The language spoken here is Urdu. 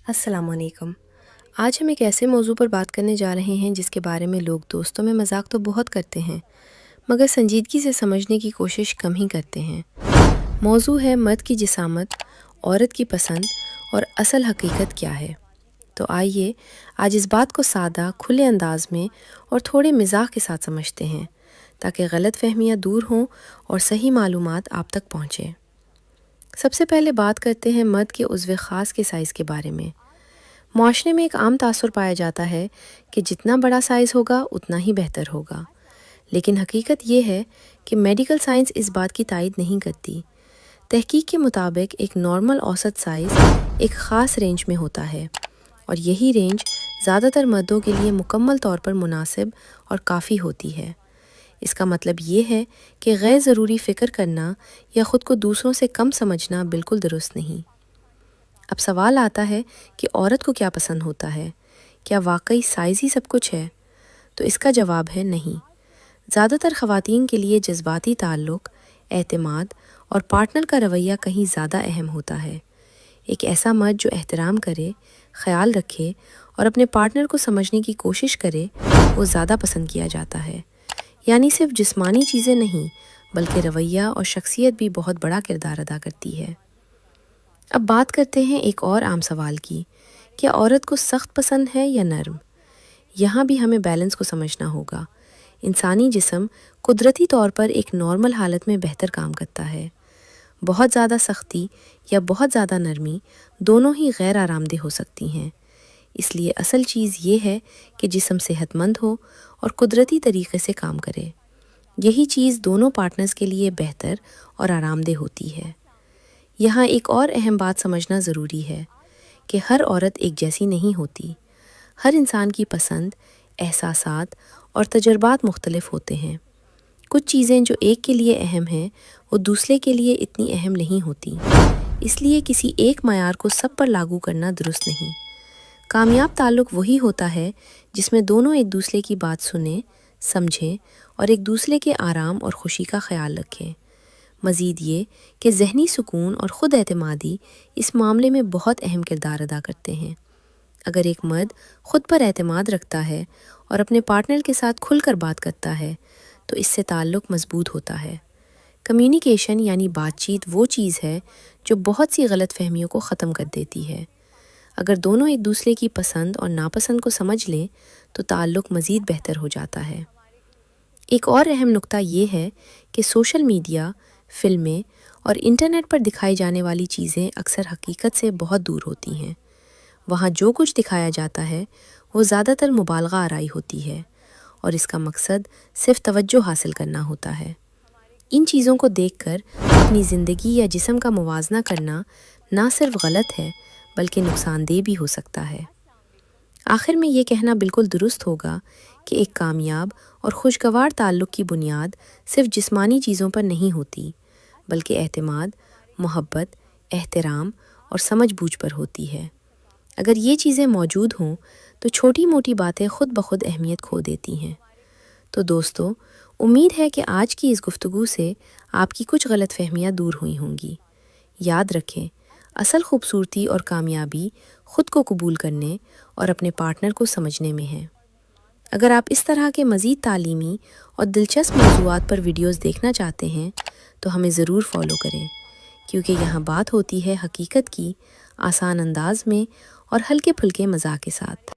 السلام علیکم۔ آج ہم ایک ایسے موضوع پر بات کرنے جا رہے ہیں جس کے بارے میں لوگ دوستوں میں مذاق تو بہت کرتے ہیں مگر سنجیدگی سے سمجھنے کی کوشش کم ہی کرتے ہیں۔ موضوع ہے مرد کی جسامت، عورت کی پسند اور اصل حقیقت کیا ہے۔ تو آئیے آج اس بات کو سادہ، کھلے انداز میں اور تھوڑے مزاح کے ساتھ سمجھتے ہیں تاکہ غلط فہمیاں دور ہوں اور صحیح معلومات آپ تک پہنچیں۔ سب سے پہلے بات کرتے ہیں مرد کے عضو خاص کے سائز کے بارے میں۔ معاشرے میں ایک عام تاثر پایا جاتا ہے کہ جتنا بڑا سائز ہوگا اتنا ہی بہتر ہوگا، لیکن حقیقت یہ ہے کہ میڈیکل سائنس اس بات کی تائید نہیں کرتی۔ تحقیق کے مطابق ایک نارمل اوسط سائز ایک خاص رینج میں ہوتا ہے، اور یہی رینج زیادہ تر مردوں کے لیے مکمل طور پر مناسب اور کافی ہوتی ہے۔ اس کا مطلب یہ ہے کہ غیر ضروری فکر کرنا یا خود کو دوسروں سے کم سمجھنا بالکل درست نہیں۔ اب سوال آتا ہے کہ عورت کو کیا پسند ہوتا ہے؟ کیا واقعی سائز ہی سب کچھ ہے؟ تو اس کا جواب ہے نہیں۔ زیادہ تر خواتین کے لیے جذباتی تعلق، اعتماد اور پارٹنر کا رویہ کہیں زیادہ اہم ہوتا ہے۔ ایک ایسا مرد جو احترام کرے، خیال رکھے اور اپنے پارٹنر کو سمجھنے کی کوشش کرے، وہ زیادہ پسند کیا جاتا ہے۔ یعنی صرف جسمانی چیزیں نہیں بلکہ رویہ اور شخصیت بھی بہت بڑا کردار ادا کرتی ہے۔ اب بات کرتے ہیں ایک اور عام سوال کی، کیا عورت کو سخت پسند ہے یا نرم؟ یہاں بھی ہمیں بیلنس کو سمجھنا ہوگا۔ انسانی جسم قدرتی طور پر ایک نارمل حالت میں بہتر کام کرتا ہے۔ بہت زیادہ سختی یا بہت زیادہ نرمی دونوں ہی غیر آرام دہ ہو سکتی ہیں۔ اس لیے اصل چیز یہ ہے کہ جسم صحت مند ہو اور قدرتی طریقے سے کام کرے۔ یہی چیز دونوں پارٹنرز کے لیے بہتر اور آرام دہ ہوتی ہے۔ یہاں ایک اور اہم بات سمجھنا ضروری ہے کہ ہر عورت ایک جیسی نہیں ہوتی۔ ہر انسان کی پسند، احساسات اور تجربات مختلف ہوتے ہیں۔ کچھ چیزیں جو ایک کے لیے اہم ہیں وہ دوسرے کے لیے اتنی اہم نہیں ہوتی، اس لیے کسی ایک معیار کو سب پر لاگو کرنا درست نہیں۔ کامیاب تعلق وہی ہوتا ہے جس میں دونوں ایک دوسرے کی بات سنیں، سمجھیں اور ایک دوسرے کے آرام اور خوشی کا خیال رکھیں۔ مزید یہ کہ ذہنی سکون اور خود اعتمادی اس معاملے میں بہت اہم کردار ادا کرتے ہیں۔ اگر ایک مرد خود پر اعتماد رکھتا ہے اور اپنے پارٹنر کے ساتھ کھل کر بات کرتا ہے تو اس سے تعلق مضبوط ہوتا ہے۔ کمیونیکیشن یعنی بات چیت وہ چیز ہے جو بہت سی غلط فہمیوں کو ختم کر دیتی ہے۔ اگر دونوں ایک دوسرے کی پسند اور ناپسند کو سمجھ لیں تو تعلق مزید بہتر ہو جاتا ہے۔ ایک اور اہم نکتہ یہ ہے کہ سوشل میڈیا، فلمیں اور انٹرنیٹ پر دکھائی جانے والی چیزیں اکثر حقیقت سے بہت دور ہوتی ہیں۔ وہاں جو کچھ دکھایا جاتا ہے وہ زیادہ تر مبالغہ آرائی ہوتی ہے، اور اس کا مقصد صرف توجہ حاصل کرنا ہوتا ہے۔ ان چیزوں کو دیکھ کر اپنی زندگی یا جسم کا موازنہ کرنا نہ صرف غلط ہے بلکہ نقصان دہ بھی ہو سکتا ہے۔ آخر میں یہ کہنا بالکل درست ہوگا کہ ایک کامیاب اور خوشگوار تعلق کی بنیاد صرف جسمانی چیزوں پر نہیں ہوتی بلکہ اعتماد، محبت، احترام اور سمجھ بوجھ پر ہوتی ہے۔ اگر یہ چیزیں موجود ہوں تو چھوٹی موٹی باتیں خود بخود اہمیت کھو دیتی ہیں۔ تو دوستو، امید ہے کہ آج کی اس گفتگو سے آپ کی کچھ غلط فہمیاں دور ہوئی ہوں گی۔ یاد رکھیں، اصل خوبصورتی اور کامیابی خود کو قبول کرنے اور اپنے پارٹنر کو سمجھنے میں ہے۔ اگر آپ اس طرح کے مزید تعلیمی اور دلچسپ موضوعات پر ویڈیوز دیکھنا چاہتے ہیں تو ہمیں ضرور فالو کریں، کیونکہ یہاں بات ہوتی ہے حقیقت کی، آسان انداز میں اور ہلکے پھلکے مزاح کے ساتھ۔